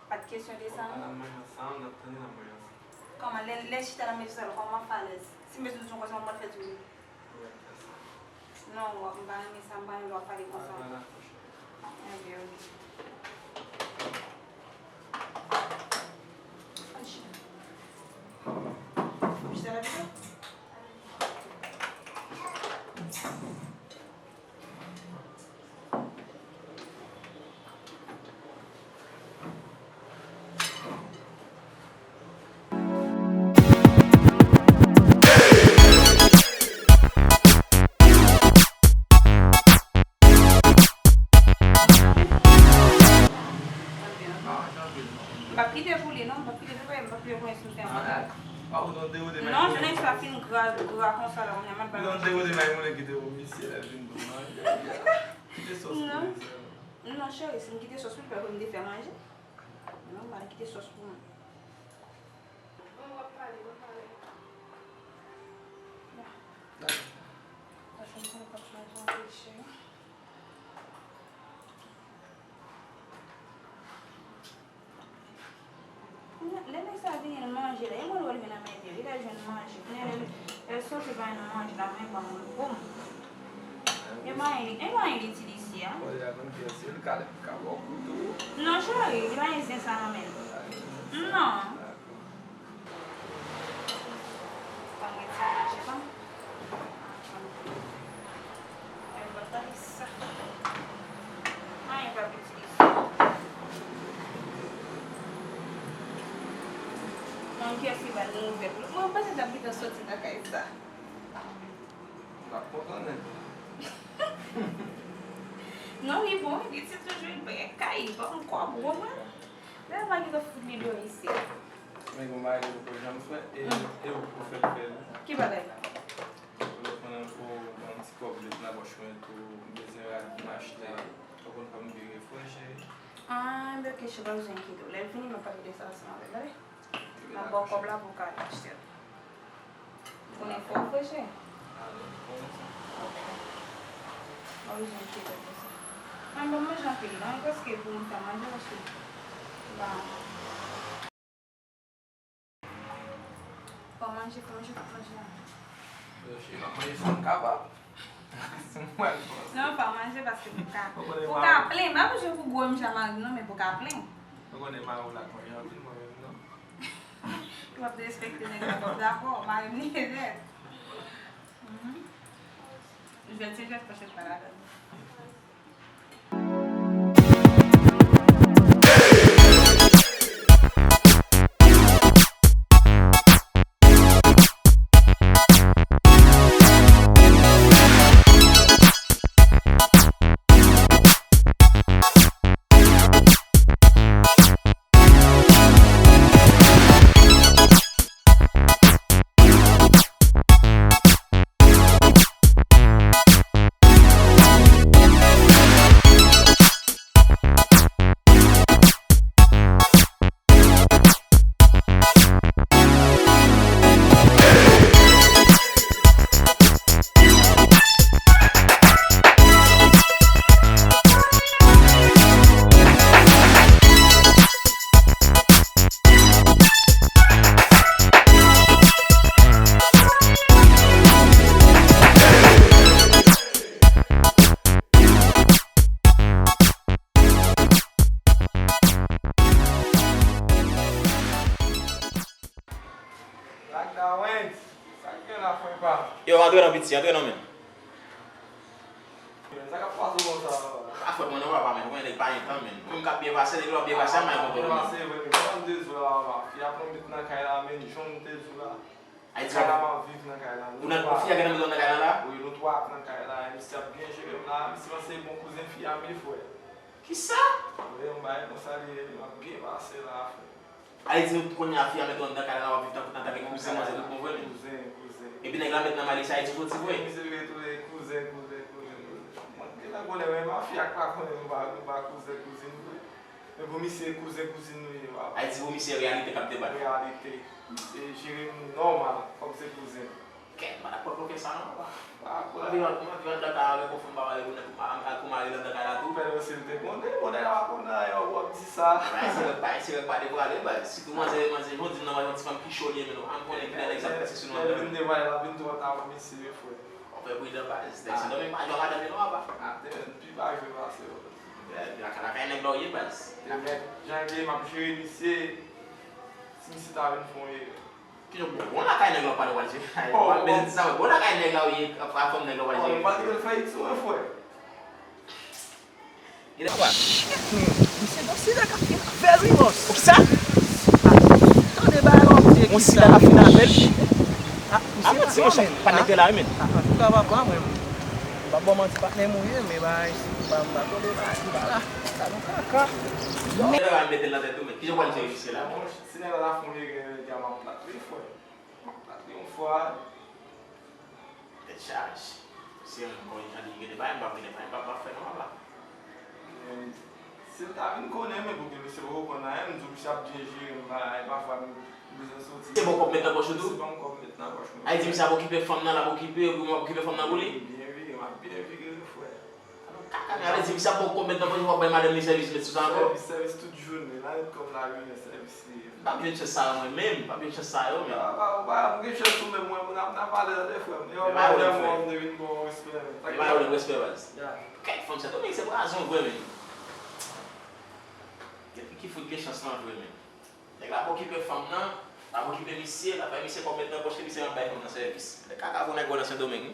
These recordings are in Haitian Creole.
Pas de question de ça. Comment les chita la maison, comment falaise. Si mes nous sont comme ça, on va faire tout. Non, on va me ça, on va parler comme ça. Je te la vidéo. Non, je n'ai pas fait une grave comme ça. Non, je n'ai pas non, chérie, c'est une quitter sauce pour me faire manger. Non, on va quitter sauce pour moi. On va parler. Laisse ça venir manger. Il va le mettre. Il a jeune manger. Elle sauce va manger la même boum. Et moi, il est ici, hein? Non, chérie, il va essayer ça la même. Non. Elle va taper ça. Il va utiliser. Non, qu'est-ce qu'il va nous faire? Moi, pas cette habitude de sortir de la caisse. Non, il est bon, il est toujours bien caillé, pas encore bon. Là, on va dire que vous vidéo ici. Mais on va aller au programme et au faire. Qui va aller? On a un petit cobre de la boche pour les acheter. On va me dire ah, mais que je vais vous inquiéter. Là, il finit ma partie de ça, là. Ma boque cobre là pour acheter. On est fort, frère. Olha o gente que mas vamos já pedir, não é que vou montar mais eu acho. Vamos já. Eu chego amanhã sem acabar. Não, para manger parce que pour appeler, mas je vous goûte me chamar non mais pour appeler. Eu vou levar o lá com ele, Tu vas respecter les gars d'accord, mais ni c'est. Je vais te dire que je suis parade. Yo rentre dans petit, rentre dans men. Ça va pas tout ça. A fote mwen nan wap men, mwen nek pa yon tan men. Mwen kap biye vase, nek lop biye vase, mwen yon konton men. A yi tra pa. Ou nan fi a gen nan nan kaya la? Ki sa? A yi di kon yon fi a met nan kaya la wap viv tan koutan take kouzen mwen se tout kon vwen. E pi nek la met nan Malaysia a yi di foti vwen. Agora é uma fia com a cozinha. Eu vou me ser cozinha. Aí se vou me ser realite cap debat. Realite. Chega normal como você cozinha. Que mana por professor não. Uma vez da cara eu fui embora com a da cara tu. Pero você tem quando ela quando eu vou precisar. Mas se vai para mas se tu mas não diz não vai te fazer que chorinha mesmo. Am pone que ela exatamente se não. Ele não vai lá vindo tava me ser foi. Cuida base, se não me mais jogada de nova. Tem pibagem lá seu. A cara cai na gloria base. Já que uma puxei de ser se tá vendo foi. Que não bom na cai na gloria para o hoje. Aí, mas sabe, bom na cai na gloria, a fome na gloria hoje. Mas ele fez isso foi. Ele agora. Você não se dá café very much. O que ça? Então de baron, On se dá café na belle. Ah, mas se você pas négler là même. Ah, tu vas pas moi. Ba bon man pas nem mourir mais ba ba to de ba là. Tá no caca. Ele vai meter lá dentro, que jogo ele fez lá. Se não lá foi de uma plata foi. Uma plata foi. Charge. Se eu não conheço ninguém, ele vai para frente não lá. Se tá vindo com ele, porque você vai com ele, não sabe dirigir, vai para C'est bon qu'on mette la poche tout. Aí diz ça occuper femme là, occuper femme là bouli. Bien vu foi. Aí diz ça pour qu'on mette la poche pour madame les services mais tout ça encore. Service toute journée là comme la rue service. Pas bien de ça moi même, pas bien de ça yo mais. Vai, porque eu sou mesmo na valeur des fois. Eu vai vraiment de une bonne expérience. Vai o experience. Quem font ça também c'est raison vraiment. Qui faut que chance là vraiment. Les gars occuper femme là. A vou que permitir, ela vai me ser completamente posto que você vai bairro na serviço. De cá vou negócio no domingo.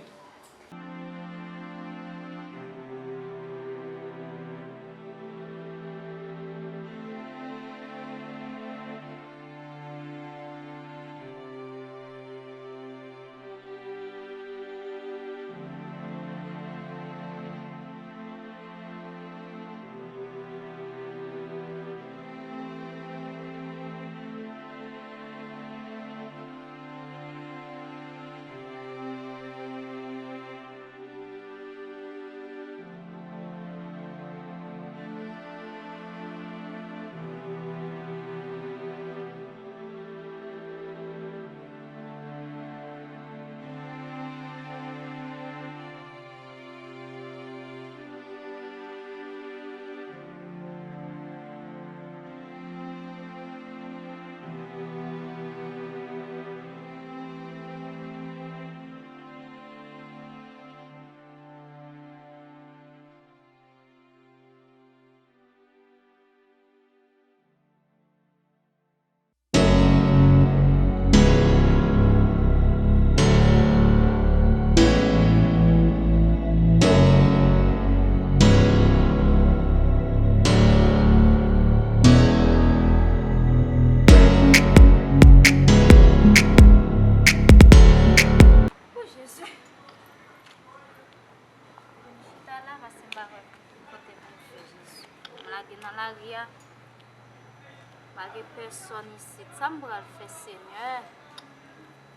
Bagi person ici, ça me va le faire Seigneur.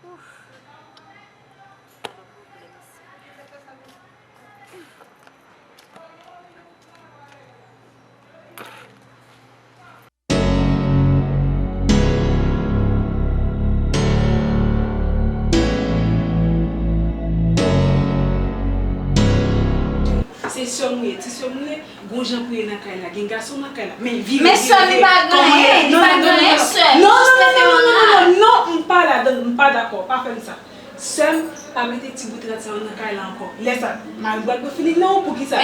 Ouf. Le problème ici. C'est sommet, bon j'en prie dans la gen garçon dans la mais vivre. Mais ça n'est pas gagné, n'est pas gagné seul. Non, pas d'accord, pas faire ça. Seul à mettre petit bout de ça dans la encore. Laisse ça. Ma boîte pour finir non pour qui ça.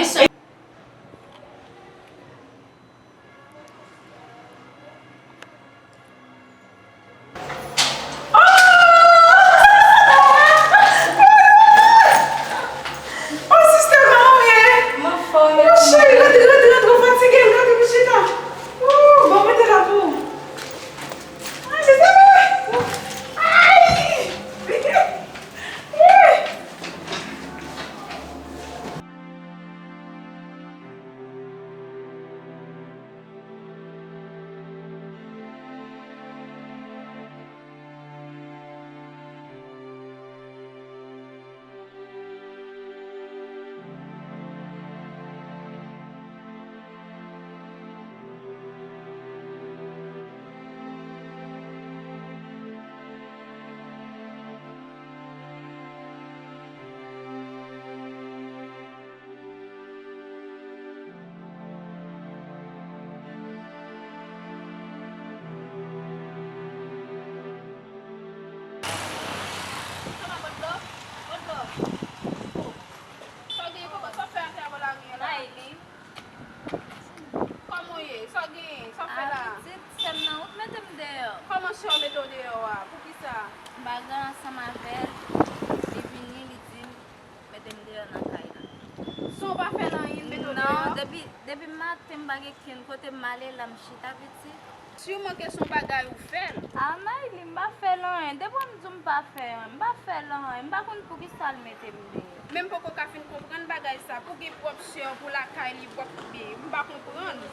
depuis matin bagay ken côté malé la m'chita petit. Sûrement que son bagay ou fait. Ah mais il m'a fait rien. Depuis m'pa faire, m'a fait rien. M'a kon pour qui ça le mette m'dé. Même pour qu'on fin comprendre bagay ça, pour qu'il option pour la caille li pour bien, on pas comprendre.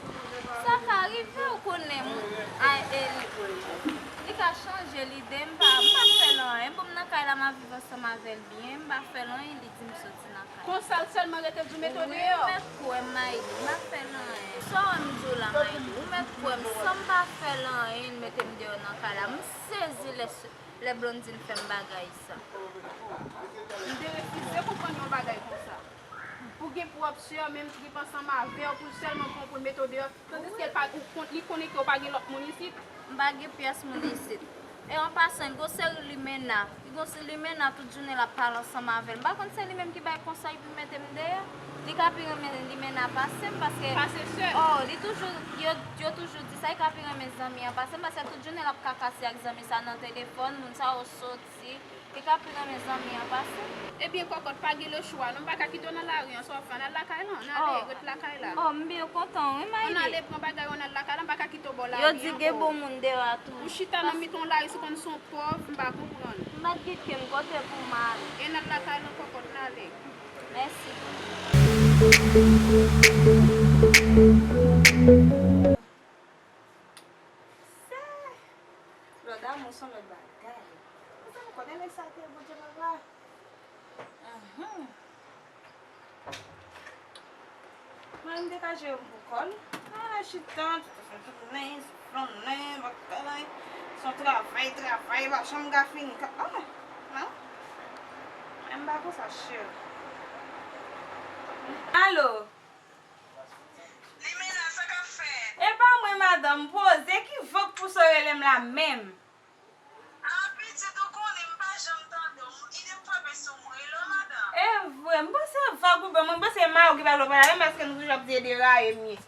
Ça arrive ou connaît il a changé l'idée, m'a fait rien. Pour m'na caille la m'a vivre ensemble avec bien, m'a fait rien, il dit me sortir na caille. Comme ça seulement rete du méthode Oui, yo. mais quoi m'a fait rien. Ça on dit là m'a mais quoi ça m'a fait rien, mettez me dehors na caille la, me saisi les blondines fait bagay ça. Il de refuser comprendre un bagay comme ça. Pour qu'il pour option même qui pense ensemble avec pour seulement comprendre méthode yo, tandis qu'elle pas il connaît que pas l'autre monde ici. Bagay pièce mon ici. Et en passant, go c'est Limena. Go c'est Limena toute journée la parle ensemble avec. Par contre c'est lui même qui bail conseil pour mettre me derrière. Li ka pi remen Limena passer parce que Passer seul. oh, li toujours yo toujours dit ça il ka pi remen amis en passer parce que toute journée la ka casser avec amis ça dans téléphone, moun ça au sorti. Il ka pi remen amis en passer. Eh bien, quand on pas le choix, non pas quitter dans la rue, on s'en fait dans la caille là, on allait la caille là. Oh, m'bien content, oui, On allait prendre bagage on a la caille, on pas quitter au bord là. yo dit que bon monde à tout. Ou chita dans miton là, ils sont sont pauvres, on pas comprendre. M'a dit que me côté pour mal. Et dans la caille on peut on aller. Merci. Rodar mon son le bagay. Você não pode nem saber o que vai lá. Mas me dégagez o colo. Ah, chitante, nem, nem, bacana. Só travai, baixamos um gafinho. Ah, não. É um bagunça cheio. Alô? Limena, sa café. É pra mãe, madame, pose, é que vou pro senhor ele lá mesmo. Ah, petit, tu connais pas, j'entends. Il est pas besoin de mourir, madame. É, você vai pro bem, você é mal que vai trabalhar, mas que não já precisa de lá, é minha.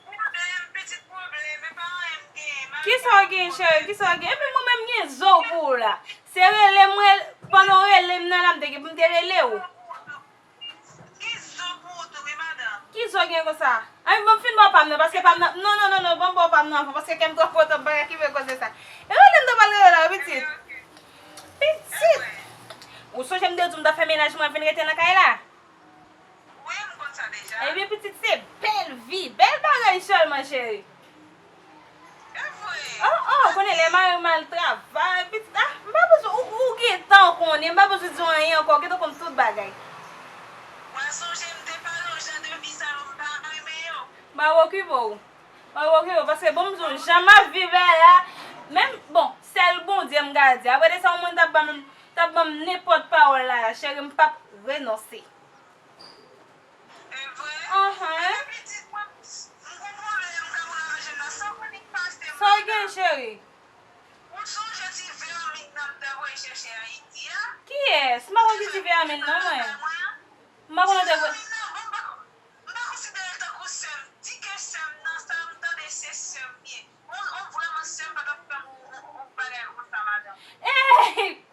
Problème, petit problème, mais pas un game. Que só alguém, cheio, que só alguém, é mesmo minha zopula. Se ele é mulher, quando ele não é tem que me ter ele. Qui sont pour toi, madame? Que só alguém gostar? Aí vamos filmar para mim, porque para não, vamos pôr para mim, porque quer me dar foto para aqui ver coisa essa. Eu lembro da balera, petit. Petit. O senhor já me deu da família, mas vem que na caíla. Oui, je compte ça déjà. Aí bien petit, c'est belle vie, belle bagage seul, ma chérie. C'est vrai. Oh, quando ele é mal trabalho, petit, ah, mas o que então com ele, mas você diz aí, o que tô com tudo bagagem. Moi, j'aime tes parents, j'adore mes salons, pas meilleur. Mas o que vou? Parce que bon, jamais vivre là, même, bon, c'est le bon Dieu me garde. Après ça, on m'a t'as n'importe parole là, chérie, me pas renoncer. C'est vrai. Petit, moi, je comprends le je ne sens pas que passe. Só alguém, chérie. Où sont je suis venu maintenant chercher à Haïti? Que é? Se mas onde tiver a mim, não é? Mas quando eu vou...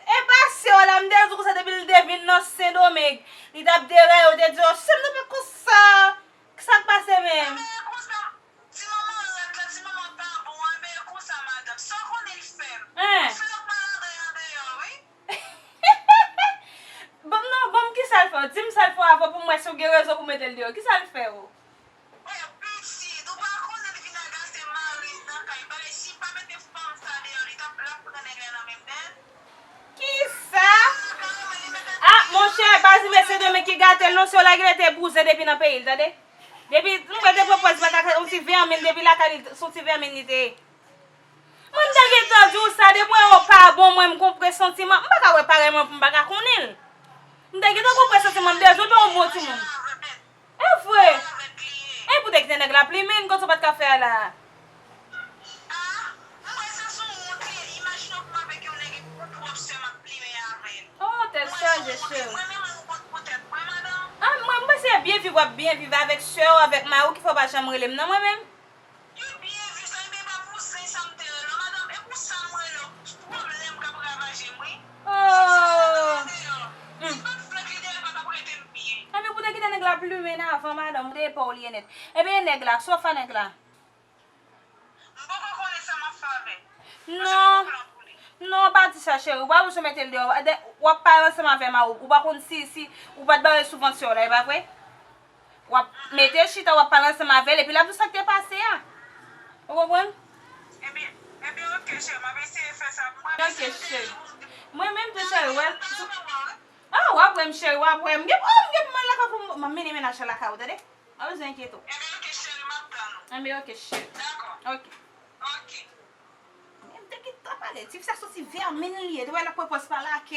É passeio, ela me deu que você deve devir não sendo homem. E da dele eu te digo, você não vai coçar. Que sabe passar mesmo? Não, vamos que sai fora. Sim, sai fora para o mais guerreiro para meter ele. Que sai fora? Ah, mon cher, basi mese de men ki gâte non sur la grete bouse depuis dans pays, tade? Depuis nous te propose pas on ti vermin depuis la qualité, son ti verminité. Mon dage entendu ça depuis on pas bon moi me comprendre sentiment, m'pa ka wè pareil moi pour m'pa ka connaître. M'dage to comprendre sentiment de je don bon ti mon. Eh frère. Eh pour que nèg la pli men quand tu pas ka faire là. Oh, t'es sage, cher. Ah, moi, c'est bien vivre avec soeur, avec Marou, qu'il faut pas jamais relève, non, moi-même. Oh. Ah, mais pour te quitter pas plus maintenant avant madame de pas oublier net. Eh bien nèg là, sauf nèg là. Mbo kon konen sa ma fave. Non. Non, pas dit ça chérie. Ou pas vous mettre le dehors. Ou pas ensemble avec ma ou pas kon si ou pas de subvention là, pas vrai? Ou mettez chita ou pas ensemble avec et puis là tout ça qui est passé hein. Vous comprenez? Eh bien, ok, chérie, ma vais essayer de faire ça. Ok, chérie. Moi-même, de chérie, ouais. Ah, ouais, ouais, chérie, ouais, ouais. M'gep mal la pour ma mini ménage la ka, t'as dit? Ah, vous inquiétez. Eh bien, ok, chérie, maintenant. Ah, mais ok, chérie. D'accord. Ok. Ok. Même dès qu'il t'a parlé, si ça sorti vers minuit, tu vois la propose pas là que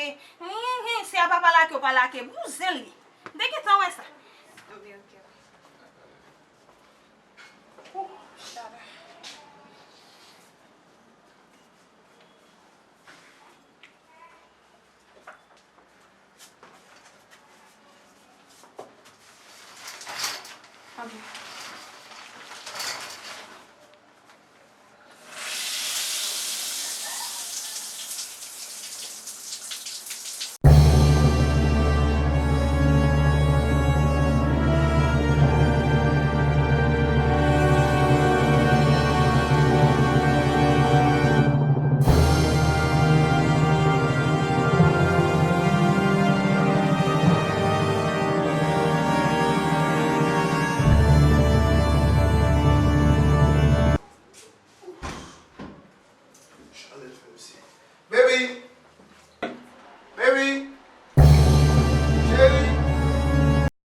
c'est à papa là que pas là que vous allez. Dès qu'il t'a ouais ça. Ok, ok. Oh, chérie. Okay.